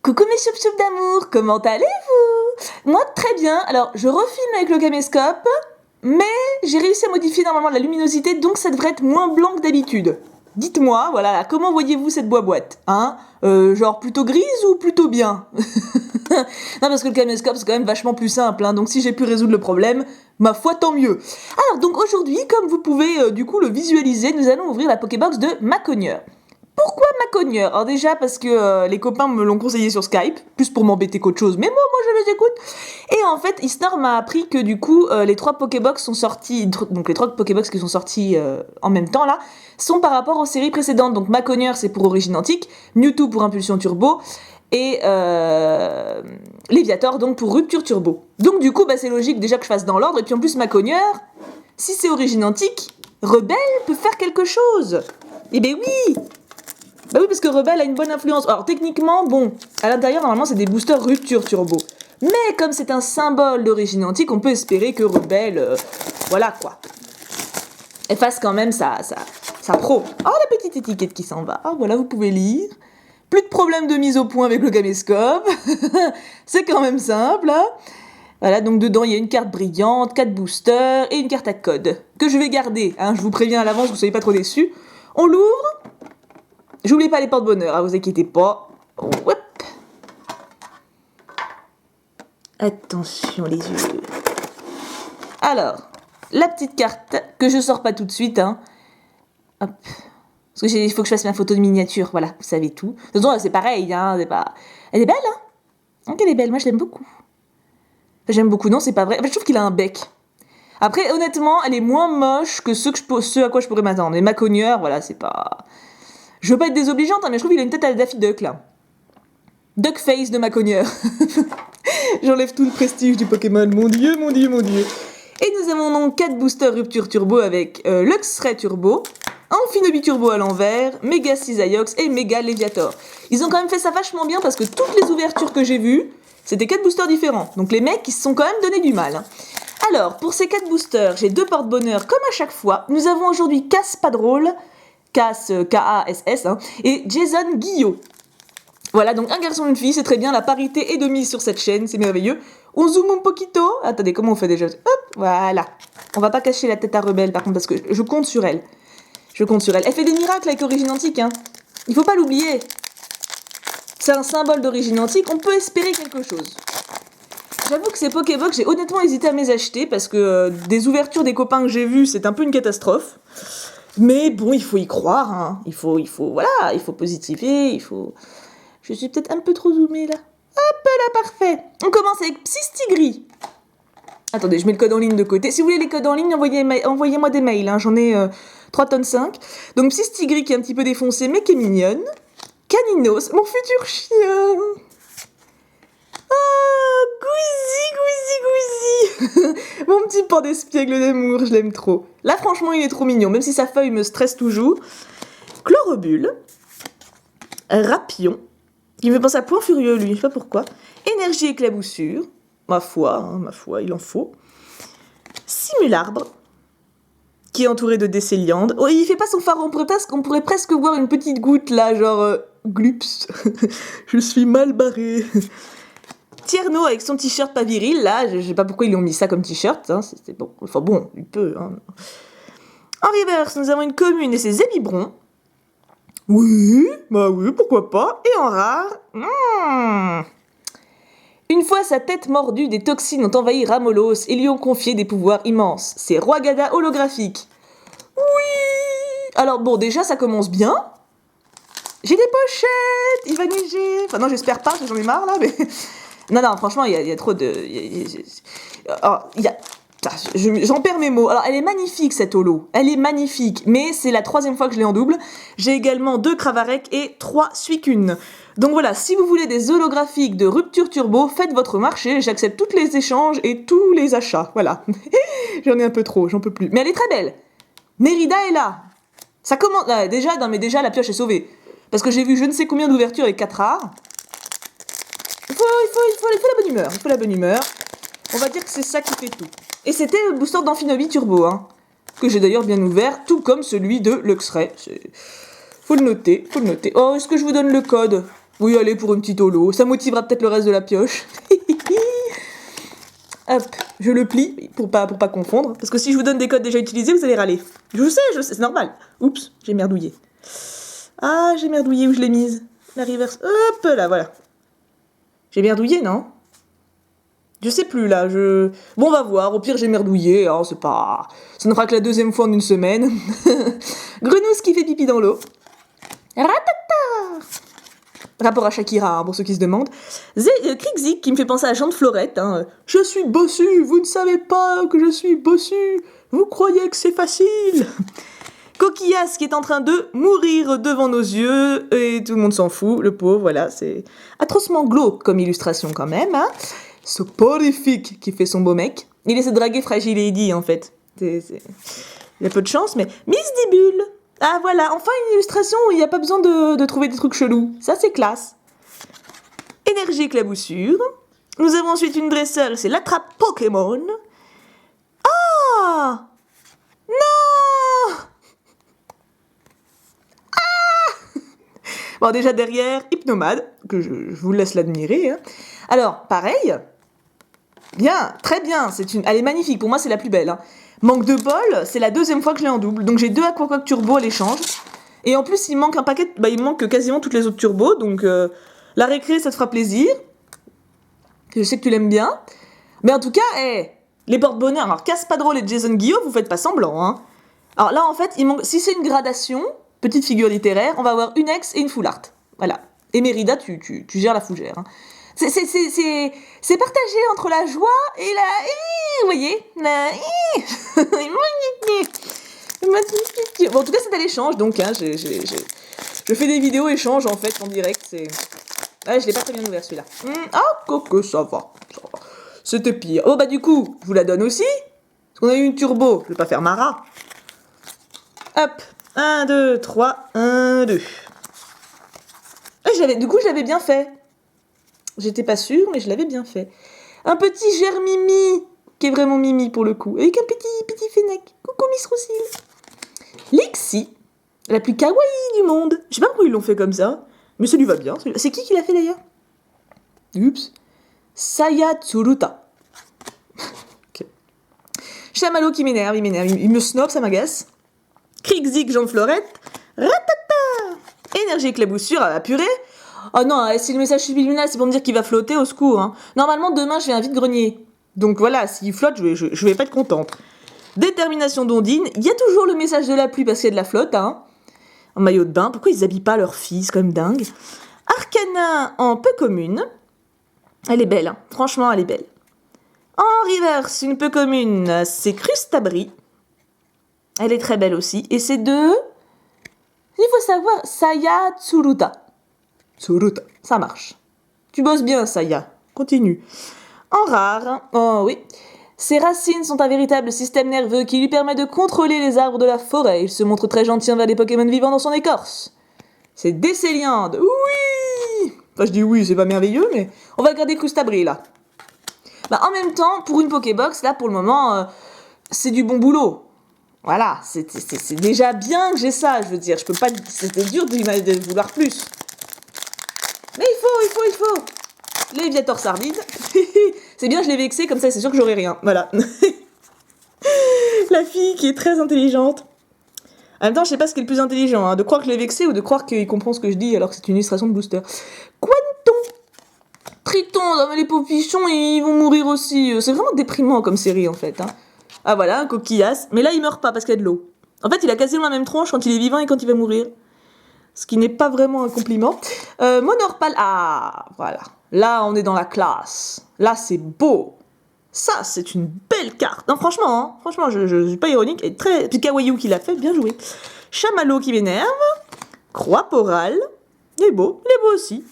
Coucou mes choup-choup d'amour, comment allez-vous? Moi très bien, alors je refilme avec le caméscope, mais j'ai réussi à modifier normalement la luminosité, donc ça devrait être moins blanc que d'habitude. Dites-moi, voilà, comment voyez-vous cette boîte, hein? Genre plutôt grise ou plutôt bien? Non, parce que le caméscope c'est quand même vachement plus simple, hein, donc si j'ai pu résoudre le problème, ma foi tant mieux. Alors donc aujourd'hui, comme vous pouvez du coup le visualiser, nous allons ouvrir la Pokébox de Macogneur. Pourquoi Macogneur? Alors déjà parce que les copains me l'ont conseillé sur Skype, plus pour m'embêter qu'autre chose, mais moi je les écoute. Et en fait, Isnor m'a appris que du coup les trois Pokébox sont sortis, donc les trois Pokébox qui sont sortis en même temps là, sont par rapport aux séries précédentes. Donc Macogneur c'est pour Origine Antique, Mewtwo pour Impulsion Turbo, et Léviator donc pour Rupture Turbo. Donc du coup c'est logique déjà que je fasse dans l'ordre, et puis en plus Macogneur, si c'est Origine Antique, Rebelle peut faire quelque chose. Eh ben oui! Bah oui, parce que Rebelle a une bonne influence. Alors techniquement, bon, à l'intérieur, normalement, c'est des boosters Rupture Turbo. Mais comme c'est un symbole d'origine antique, on peut espérer que Rebelle, voilà quoi, elle fasse quand même sa pro. Oh, la petite étiquette qui s'en va. Ah, voilà, vous pouvez lire. Plus de problème de mise au point avec le caméscope. C'est quand même simple, hein. Voilà, donc dedans, il y a une carte brillante, 4 boosters et une carte à code. Que je vais garder, hein, je vous préviens à l'avance, vous ne soyez pas trop déçus. On l'ouvre. J'oublie pas les porte-bonheur, hein, vous inquiétez pas. Hop. Attention les yeux. Alors, la petite carte que je sors pas tout de suite, hein. Hop. Parce que il faut que je fasse ma photo de miniature, voilà, vous savez tout. De toute façon, c'est pareil, hein, c'est pas... Elle est belle, hein. Donc elle est belle, moi je l'aime beaucoup. Enfin, j'aime beaucoup, non, c'est pas vrai. Enfin, je trouve qu'il a un bec. Après, honnêtement, elle est moins moche que ce à quoi je pourrais m'attendre. Les Macogneur, voilà, c'est pas... Je veux pas être désobligeante, hein, mais je trouve qu'il a une tête à Daffy Duck, là. Duckface de Macogneur. J'enlève tout le prestige du Pokémon. Mon dieu, mon dieu, mon dieu. Et nous avons donc 4 boosters Rupture Turbo avec Luxray Turbo, Amphinobi Turbo à l'envers, Mega Cisaiox et Mega Léviator. Ils ont quand même fait ça vachement bien parce que toutes les ouvertures que j'ai vues, c'était 4 boosters différents. Donc les mecs, ils se sont quand même donné du mal, hein. Alors, pour ces 4 boosters, j'ai 2 porte-bonheur comme à chaque fois. Nous avons aujourd'hui Cass Padrol, Cass, K-A-S-S, hein, et Jason Guillot. Voilà, donc un garçon et une fille, c'est très bien, la parité est de mise sur cette chaîne, c'est merveilleux. On zoome un poquito. Attendez, comment on fait déjà? Hop, voilà. On va pas cacher la tête à Rebelle, par contre, parce que je compte sur elle. Je compte sur elle. Elle fait des miracles avec Origine Antique, hein. Il faut pas l'oublier. C'est un symbole d'Origine Antique, on peut espérer quelque chose. J'avoue que ces Pokébox, j'ai honnêtement hésité à me les acheter, parce que des ouvertures des copains que j'ai vues, c'est un peu une catastrophe. Mais bon, il faut y croire, hein. Il faut positiver, il faut... Je suis peut-être un peu trop zoomée, là. Hop là, parfait. On commence avec Psystigris. Attendez, je mets le code en ligne de côté. Si vous voulez les codes en ligne, envoyez-moi des mails, hein. J'en ai 3 tonnes 5. Donc Psystigris qui est un petit peu défoncé, mais qui est mignonne. Caninos, mon futur chien. Oh, Gouzi. Mon petit pan d'espiègle d'amour, je l'aime trop. Là, franchement, il est trop mignon, même si sa feuille me stresse toujours. Chlorobule. Rapion. Il me fait penser à Point Furieux, lui, je sais pas pourquoi. Énergie éclaboussure. Ma foi, il en faut. Simularbre. Qui est entouré de Décéliande. Oh, il fait pas son phare, on pourrait presque voir une petite goutte, là, genre... Glups. Je suis mal barré. Tierno avec son t-shirt pas viril, là, je sais pas pourquoi ils lui ont mis ça comme t-shirt, hein, c'était bon, enfin bon, il peut, hein. En reverse, nous avons une commune et ses ébiberons. Oui, pourquoi pas, et en rare, Une fois sa tête mordue, des toxines ont envahi Ramolos et lui ont confié des pouvoirs immenses. C'est Roigada holographique. Oui. Alors bon, déjà ça commence bien. J'ai des pochettes, il va neiger. Enfin non, j'espère pas, parce que j'en ai marre là, mais... Non, franchement, il y a trop de... J'en perds mes mots. Alors, elle est magnifique, cette holo. Elle est magnifique, mais c'est la 3e fois que je l'ai en double. J'ai également 2 Cravarec et 3 Suicune. Donc voilà, si vous voulez des holographiques de Rupture Turbo, faites votre marché. J'accepte tous les échanges et tous les achats. Voilà. J'en ai un peu trop, j'en peux plus. Mais elle est très belle. Mérida est là. Ça commence... déjà, la pioche est sauvée. Parce que j'ai vu je ne sais combien d'ouvertures avec 4 rares. Il faut la bonne humeur. Il faut la bonne humeur. On va dire que c'est ça qui fait tout. Et c'était le booster d'Amphinobi Turbo, hein, que j'ai d'ailleurs bien ouvert, tout comme celui de Luxray. Faut le noter. Oh, est-ce que je vous donne le code? Oui, allez, pour une petite holo. Ça motivera peut-être le reste de la pioche. Hop, je le plie pour pas confondre. Parce que si je vous donne des codes déjà utilisés, vous allez râler. Je sais, c'est normal. Oups, j'ai merdouillé. Ah, j'ai merdouillé où je l'ai mise. La reverse. Hop, là, voilà. J'ai merdouillé, non? Je sais plus, là. Bon, on va voir. Au pire, j'ai merdouillé. Hein, c'est pas... Ça ne fera que la deuxième fois en une semaine. Grenousse qui fait pipi dans l'eau. Ratata! Rapport à Shakira, hein, pour ceux qui se demandent. Krikzik qui me fait penser à Jean de Florette. Hein. Je suis bossu, vous ne savez pas que je suis bossu. Vous croyez que c'est facile. Coquillas qui est en train de mourir devant nos yeux et tout le monde s'en fout, le pauvre, voilà, c'est atrocement glauque comme illustration quand même. Hein. Soporifique qui fait son beau mec. Il essaie de draguer Fragile Lady en fait. Il a peu de chance, mais Miss Dibule. Ah voilà, enfin une illustration où il n'y a pas besoin de trouver des trucs chelous. Ça c'est classe. Énergie éclaboussure. Nous avons ensuite une dresseur, c'est l'attrape Pokémon. Ah non. Ah. Bon déjà derrière, Hypnomade, que je vous laisse l'admirer. Hein. Alors, pareil. Bien, très bien, elle est magnifique, pour moi c'est la plus belle. Hein. Manque de bol, c'est la deuxième fois que je l'ai en double, donc j'ai 2 Aquacoque Turbo à l'échange. Et en plus il manque un paquet, il manque quasiment toutes les autres turbos, donc la récré ça te fera plaisir. Je sais que tu l'aimes bien. Mais en tout cas, les porte-bonheur, alors Caspadrol et Jason Guillaume, vous faites pas semblant. Hein. Alors là en fait, il manque, si c'est une gradation, petite figure littéraire, on va avoir une ex et une full art. Voilà. Et Mérida, tu gères la fougère. Hein. C'est partagé entre la joie et la... Vous voyez la... Bon, en tout cas, c'est à l'échange, donc hein, je fais des vidéos échanges, en fait, en direct. Ouais, je l'ai pas très bien ouvert, celui-là. Ah, que ça va. C'était pire. Oh, bah du coup, je vous la donne aussi. Parce qu'on a eu une turbo. Je vais pas faire Mara. Hop. 1, 2, 3. 1, 2. Du coup, je l'avais bien fait. J'étais pas sûre, mais je l'avais bien fait. Un petit Germimi, qui est vraiment Mimi pour le coup, avec un petit fennec. Coucou Miss Roussille. Lexi, la plus kawaii du monde. Je sais pas pourquoi ils l'ont fait comme ça, mais ça lui va bien. C'est qui l'a fait d'ailleurs? Oups. Saya Tsuruta. Okay. Chamallow qui m'énerve, il me snob, ça m'agace. Krikzik Jean de Florette. Ratata. Énergie éclaboussure à la purée. Oh non, si le message subliminal c'est pour me dire qu'il va flotter, au secours. Hein. Normalement, demain, je vais un vide-grenier. Donc voilà, s'il flotte, je vais pas être contente. Détermination d'Ondine. Il y a toujours le message de la pluie parce qu'il y a de la flotte. Hein. En maillot de bain. Pourquoi ils habillent pas leurs filles? C'est quand même dingue. Arcana en peu commune. Elle est belle. Hein. Franchement, elle est belle. En reverse, une peu commune, c'est Crustabri. Elle est très belle aussi. Et c'est de... Il faut savoir, Saya Tsuruta. Tsuruta, ça marche. Tu bosses bien, Saya. Continue. En rare, oh oui, ses racines sont un véritable système nerveux qui lui permet de contrôler les arbres de la forêt. Il se montre très gentil envers les Pokémon vivants dans son écorce. C'est Décéliande. Oui. Enfin, je dis oui, c'est pas merveilleux, mais on va garder Crustabri, là. Bah, en même temps, pour une Pokébox, là, pour le moment, c'est du bon boulot. Voilà, c'est déjà bien que j'ai ça, je veux dire. Je peux pas... C'était dur de vouloir plus. Mais il faut. Les Viator Sardines. C'est bien, je l'ai vexé, comme ça, c'est sûr que j'aurai rien. Voilà. La fille qui est très intelligente. En même temps, je sais pas ce qui est le plus intelligent, hein, de croire que je l'ai vexé ou de croire qu'il comprend ce que je dis alors que c'est une illustration de booster. Quanton. Triton, non, mais les paupichons, ils vont mourir aussi. C'est vraiment déprimant comme série, en fait. Hein. Ah voilà, un coquillasse. Mais là, il meurt pas parce qu'il y a de l'eau. En fait, il a quasiment la même tronche quand il est vivant et quand il va mourir. Ce qui n'est pas vraiment un compliment. Monorpal, ah, voilà. Là, on est dans la classe. Là, c'est beau. Ça, c'est une belle carte. Non, franchement, je suis pas ironique. Et très... Puis Kawaii qui l'a fait, bien joué. Chamallow qui m'énerve. Croix Porale. Il est beau aussi.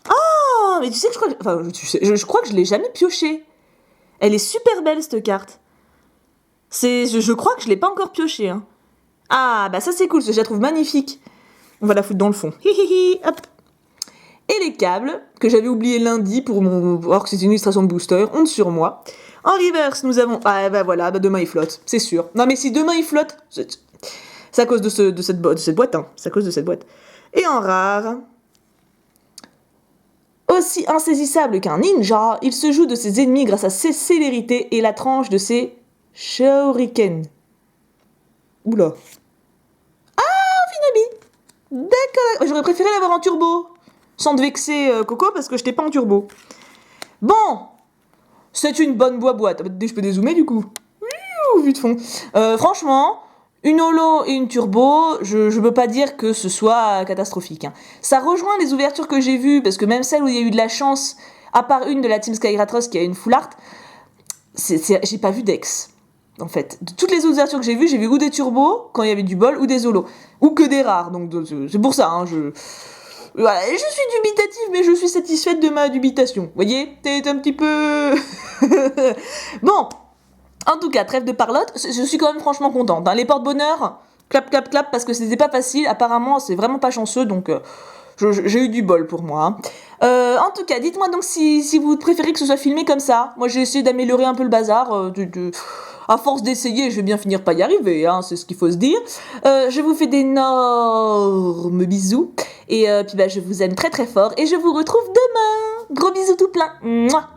Ah, mais tu sais que je crois que je l'ai jamais pioché. Elle est super belle, cette carte. Je crois que je l'ai pas encore pioché. Hein. Ah, bah ça c'est cool, je la trouve magnifique. On va la foutre dans le fond. Hihihi, hop. Et les câbles, que j'avais oublié lundi pour voir que c'est une illustration de booster, honte sur moi. En reverse, nous avons... Ah, bah voilà, bah demain il flotte, c'est sûr. Non mais si demain il flotte, c'est à cause de cette boîte, hein. C'est à cause de cette boîte. Et en rare... aussi insaisissable qu'un ninja, il se joue de ses ennemis grâce à ses célérités et la tranche de ses shurikens. Oula. D'accord, j'aurais préféré l'avoir en turbo. Sans te vexer, Coco, parce que je t'ai pas en turbo. Bon, c'est une bonne boîte. Je peux dézoomer du coup. Vue de fond. Franchement, une holo et une turbo, je peux pas dire que ce soit catastrophique. Hein. Ça rejoint les ouvertures que j'ai vues, parce que même celle où il y a eu de la chance, à part une de la Team Skygratos qui a une full art, j'ai pas vu d'ex. En fait, de toutes les ouvertures que j'ai vues ou des turbos, quand il y avait du bol, ou des holos. Ou que des rares, donc c'est pour ça, hein, voilà, je suis dubitative, mais je suis satisfaite de ma dubitation. Vous voyez, t'es un petit peu... Bon, en tout cas, trêve de parlotte, je suis quand même franchement contente. Hein. Les porte-bonheur, clap, clap, clap, parce que c'était pas facile. Apparemment, c'est vraiment pas chanceux, donc j'ai eu du bol pour moi. Hein. En tout cas, dites-moi donc si vous préférez que ce soit filmé comme ça. Moi, j'ai essayé d'améliorer un peu le bazar. À force d'essayer, je vais bien finir par y arriver, hein, c'est ce qu'il faut se dire. Je vous fais d'énormes bisous. Et puis je vous aime très très fort. Et je vous retrouve demain. Gros bisous tout plein. Mouah.